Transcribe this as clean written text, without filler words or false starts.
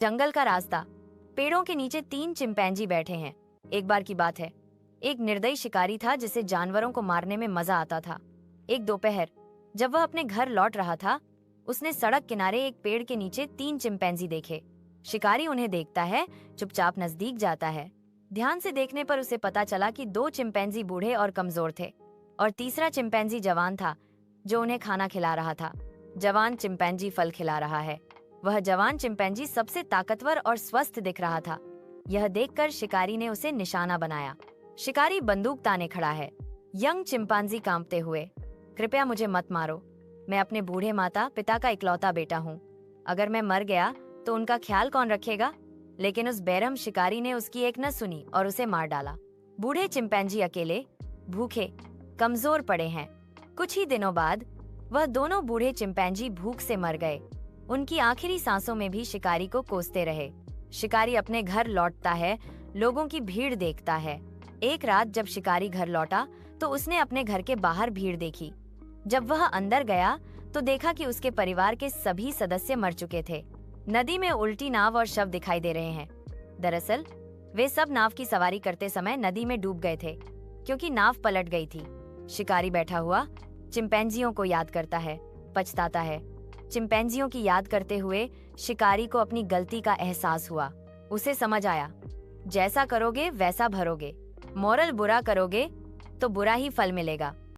जंगल का रास्ता। पेड़ों के नीचे 3 चिंपैंजी बैठे हैं। एक बार की बात है, एक निर्दयी शिकारी था जिसे जानवरों को मारने में मजा आता था। एक दोपहर जब वह अपने घर लौट रहा था, उसने सड़क किनारे एक पेड़ के नीचे 3 चिंपैंजी देखे। शिकारी उन्हें देखता है, चुपचाप नजदीक जाता है। ध्यान से देखने पर उसे पता चला कि 2 चिंपैंजी बूढ़े और कमजोर थे और तीसरा चिंपैंजी जवान था जो उन्हें खाना खिला रहा था। जवान चिंपैंजी फल खिला रहा है। वह जवान चिंपैंजी सबसे ताकतवर और स्वस्थ दिख रहा था। यह देखकर शिकारी ने उसे निशाना बनाया। शिकारी बंदूक ताने खड़ा है। यंग चिंपांजी कांपते हुए, कृपया मुझे मत मारो। मैं अपने बूढ़े माता पिता का इकलौता बेटा हूँ। अगर मैं मर गया तो उनका ख्याल कौन रखेगा? लेकिन उस बेरहम शिकारी ने उसकी एक न सुनी और उसे मार डाला। बूढ़े चिंपैंजी अकेले, भूखे, कमजोर पड़े हैं। कुछ ही दिनों बाद वह दोनों बूढ़े चिंपैंजी भूख से मर गए। उनकी आखिरी सांसों में भी शिकारी को कोसते रहे। शिकारी अपने घर लौटता है, लोगों की भीड़ देखता है। एक रात जब शिकारी घर लौटा तो उसने अपने घर के बाहर भीड़ देखी। जब वह अंदर गया तो देखा कि उसके परिवार के सभी सदस्य मर चुके थे। नदी में उल्टी नाव और शव दिखाई दे रहे हैं। दरअसल वे सब नाव की सवारी करते समय नदी में डूब गए थे क्योंकि नाव पलट गई थी। शिकारी बैठा हुआ चिंपैंजियों को याद करता है, पछताता है। चिंपैंजियों की याद करते हुए शिकारी को अपनी गलती का एहसास हुआ। उसे समझ आया, जैसा करोगे वैसा भरोगे। मोरल, बुरा करोगे तो बुरा ही फल मिलेगा।